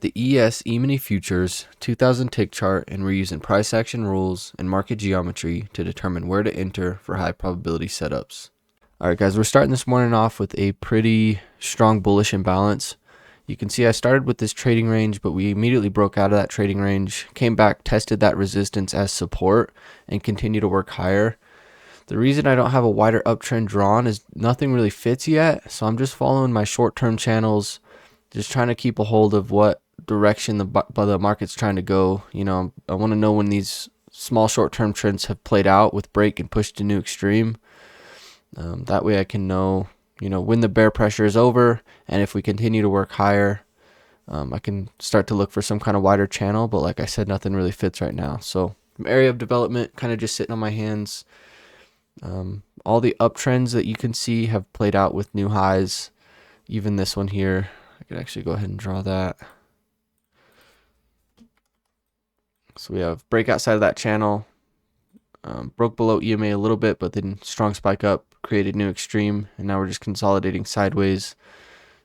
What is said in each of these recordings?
the ES E-mini futures 2000 tick chart, and we're using price action rules and market geometry to determine where to enter for high probability setups. Alright guys, we're starting this morning off with a pretty strong bullish imbalance. You can see I started with this trading range, but we immediately broke out of that trading range, came back, tested that resistance as support, and continued to work higher. The reason I don't have a wider uptrend drawn is nothing really fits yet, so I'm just following my short-term channels, just trying to keep a hold of what direction the market's trying to go. You know, I want to know when these small short-term trends have played out with break and push to new extreme. That way I can know, when the bear pressure is over, and if we continue to work higher, I can start to look for some kind of wider channel. But like I said, nothing really fits right now. So area of development, kind of just sitting on my hands. All the uptrends that you can see have played out with new highs. Even this one here, I could actually go ahead and draw that. So we have break outside of that channel, broke below EMA a little bit, but then strong spike up, created new extreme, and now we're just consolidating sideways.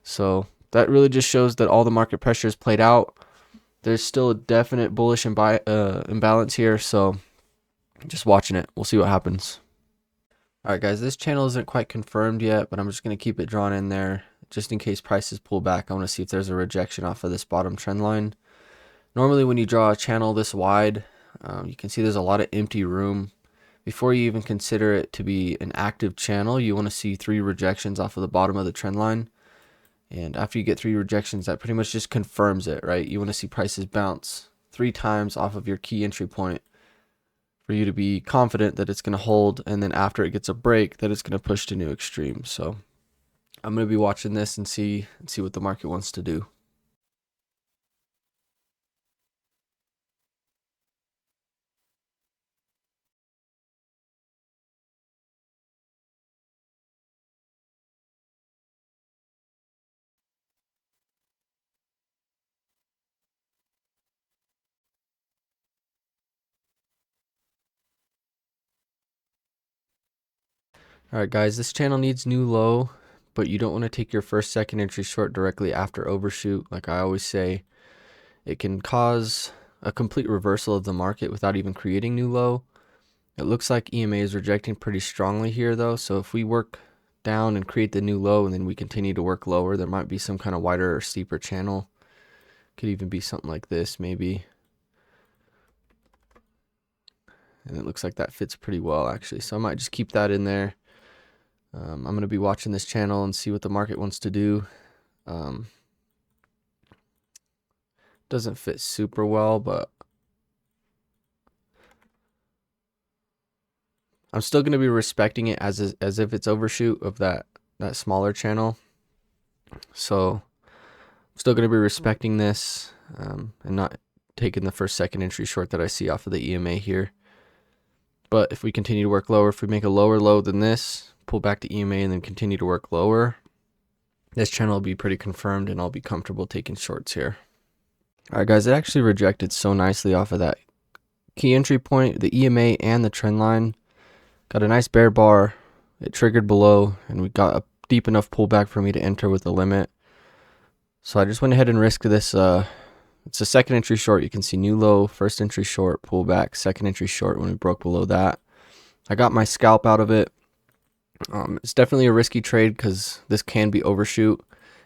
So that really just shows that all the market pressure is played out. There's still a definite bullish imbalance here, so just watching it. We'll see what happens. Alright guys, this channel isn't quite confirmed yet, but I'm just going to keep it drawn in there just in case prices pull back. I want to see if there's a rejection off of this bottom trend line. Normally when you draw a channel this wide, you can see there's a lot of empty room. Before you even consider it to be an active channel, you want to see 3 rejections off of the bottom of the trend line. And after you get 3 rejections, that pretty much just confirms it, right? You want to see prices bounce 3 times off of your key entry point for you to be confident that it's going to hold, and then after it gets a break, that it's going to push to new extremes. So I'm going to be watching this and see what the market wants to do. Alright guys, this channel needs new low, but you don't want to take your first second entry short directly after overshoot. Like I always say, it can cause a complete reversal of the market without even creating new low. It looks like EMA is rejecting pretty strongly here though, so if we work down and create the new low and then we continue to work lower, there might be some kind of wider or steeper channel. Could even be something like this maybe. And it looks like that fits pretty well actually, so I might just keep that in there. I'm going to be watching this channel and see what the market wants to do. Doesn't fit super well, but I'm still going to be respecting it as if it's overshoot of that smaller channel. So I'm still going to be respecting this and not taking the first second entry short that I see off of the EMA here. But if we continue to work lower, if we make a lower low than this, pull back to EMA and then continue to work lower, this channel will be pretty confirmed and I'll be comfortable taking shorts here. Alright guys, it actually rejected so nicely off of that key entry point, the EMA and the trend line. Got a nice bear bar, it triggered below, and we got a deep enough pullback for me to enter with the limit. So I just went ahead and risked this. It's a second entry short. You can see new low, first entry short, pullback, second entry short when we broke below that. I got my scalp out of it. It's definitely a risky trade because this can be overshoot,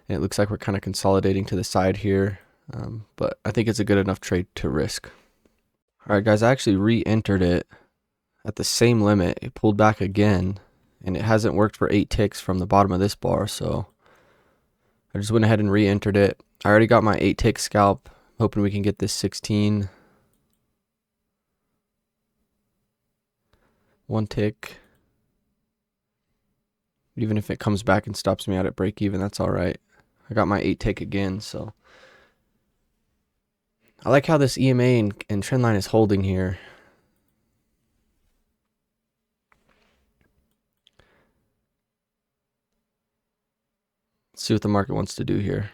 and it looks like we're kind of consolidating to the side here. But I think it's a good enough trade to risk. Alright guys, I actually re-entered it at the same limit. It pulled back again, and it hasn't worked for 8 ticks from the bottom of this bar, so I just went ahead and re-entered it. I already got my 8 tick scalp, hoping we can get this 16. 1 tick. Even if it comes back and stops me out at break even, that's alright. I got my 8 tick again, so I like how this EMA and trend line is holding here. Let's see what the market wants to do here.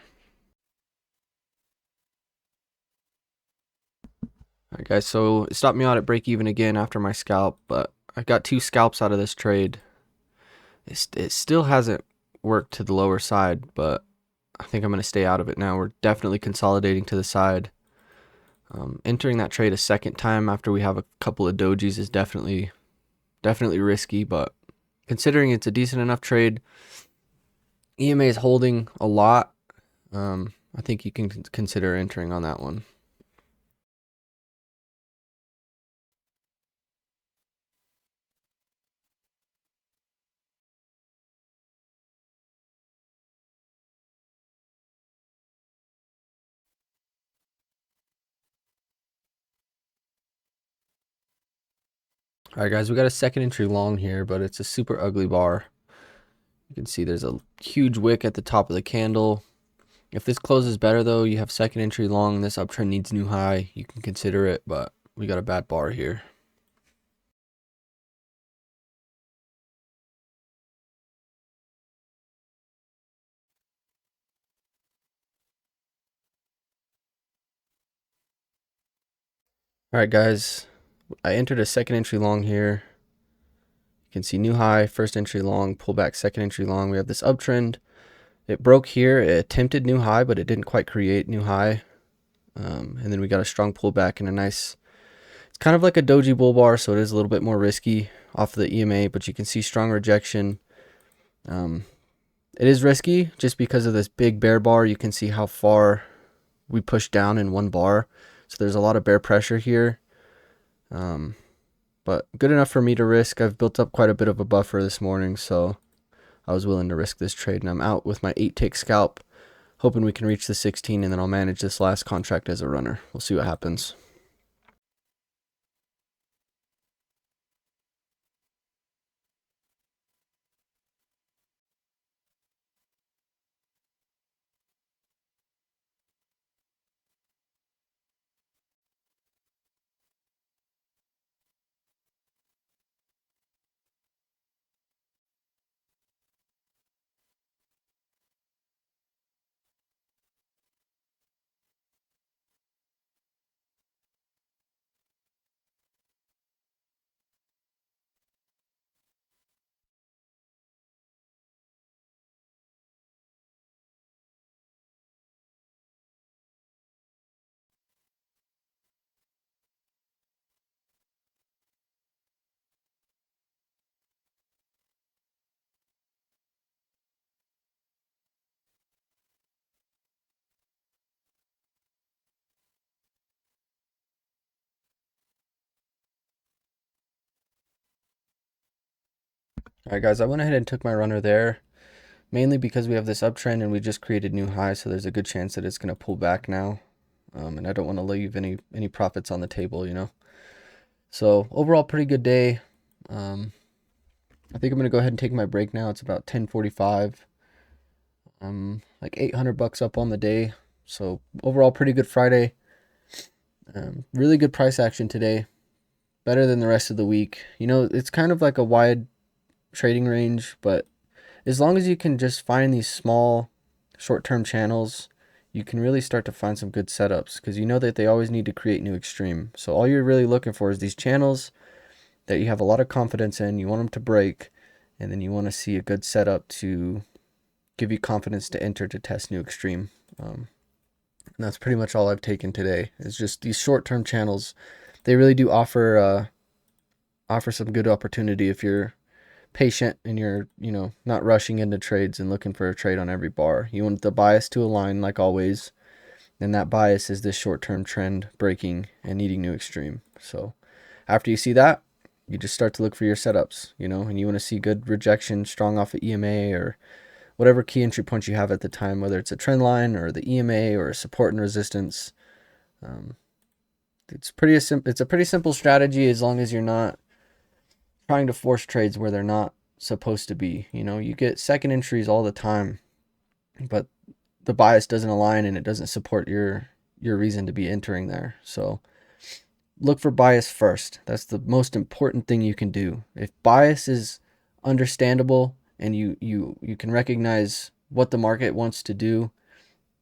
Alright guys, so it stopped me out at break even again after my scalp, but I got 2 scalps out of this trade. It still hasn't worked to the lower side, but I think I'm going to stay out of it now. We're definitely consolidating to the side. Entering that trade a second time after we have a couple of dojis is definitely risky, but considering it's a decent enough trade, EMA is holding a lot. I think you can consider entering on that one. All right, guys, we got a second entry long here, but it's a super ugly bar. You can see there's a huge wick at the top of the candle. If this closes better, though, you have second entry long. This uptrend needs new high. You can consider it, but we got a bad bar here. All right, guys, I entered a second entry long here. You can see new high, first entry long, pullback, second entry long. We have this uptrend. It broke here. It attempted new high, but it didn't quite create new high. And then we got a strong pullback and a nice, it's kind of like a doji bull bar, so it is a little bit more risky off of the EMA, but you can see strong rejection. It is risky just because of this big bear bar. You can see how far we pushed down in one bar. So there's a lot of bear pressure here. But good enough for me to risk. I've built up quite a bit of a buffer this morning, so I was willing to risk this trade. And I'm out with my 8-tick scalp, hoping we can reach the 16, and then I'll manage this last contract as a runner. We'll see what happens. All right, guys, I went ahead and took my runner there, mainly because we have this uptrend and we just created new highs, so there's a good chance that it's going to pull back now. And I don't want to leave any profits on the table, you know. So overall, pretty good day. I think I'm going to go ahead and take my break now. It's about 10:45. I'm like $800 up on the day. So overall, pretty good Friday. Really good price action today. Better than the rest of the week. You know, it's kind of like a wide trading range, but as long as you can just find these small short-term channels, you can really start to find some good setups because you know that they always need to create new extreme. So all you're really looking for is these channels that you have a lot of confidence in. You want them to break, and then you want to see a good setup to give you confidence to enter to test new extreme. And that's pretty much all I've taken today. Is just these short-term channels. They really do offer some good opportunity if you're patient and you're not rushing into trades and looking for a trade on every bar. You want the bias to align like always, and that bias is this short-term trend breaking and needing new extreme. So after you see that, you just start to look for your setups, and you want to see good rejection strong off of EMA or whatever key entry point you have at the time, whether it's a trend line or the EMA or a support and resistance. It's a pretty simple strategy as long as you're not trying to force trades where they're not supposed to be. You get second entries all the time, but the bias doesn't align and it doesn't support your reason to be entering there. So look for bias first. That's the most important thing you can do. If bias is understandable and you can recognize what the market wants to do,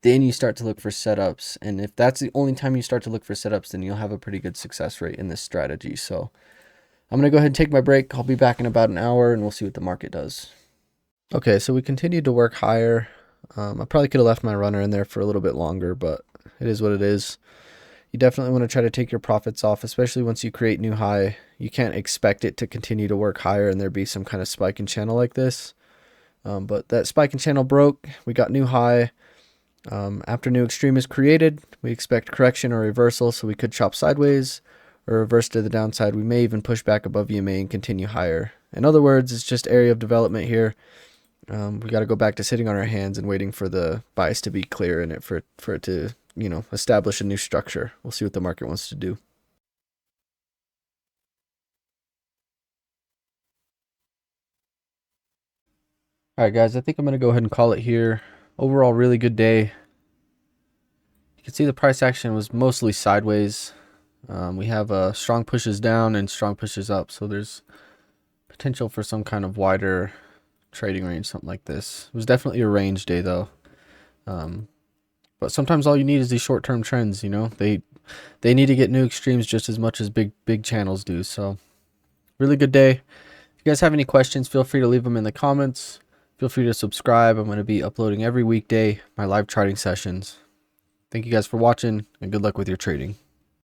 then you start to look for setups. And if that's the only time you start to look for setups, then you'll have a pretty good success rate in this strategy. So I'm going to go ahead and take my break. I'll be back in about an hour and we'll see what the market does. Okay, so we continued to work higher. I probably could have left my runner in there for a little bit longer, but it is what it is. You definitely want to try to take your profits off, especially once you create new high. You can't expect it to continue to work higher and there be some kind of spike in channel like this. But that spike in channel broke. We got new high. After new extreme is created, we expect correction or reversal, so we could chop sideways or reverse to the downside. We may even push back above EMA and continue higher. In other words, it's just area of development here. We got to go back to sitting on our hands and waiting for the bias to be clear in it for it to, establish a new structure. We'll see what the market wants to do. All right, guys, I think I'm going to go ahead and call it here. Overall, really good day. You can see the price action was mostly sideways. We have strong pushes down and strong pushes up, so there's potential for some kind of wider trading range, something like this. It was definitely a range day, though. But sometimes all you need is these short-term trends. They need to get new extremes just as much as big channels do. So really good day. If you guys have any questions, feel free to leave them in the comments. Feel free to subscribe. I'm going to be uploading every weekday my live charting sessions. Thank you guys for watching, and good luck with your trading.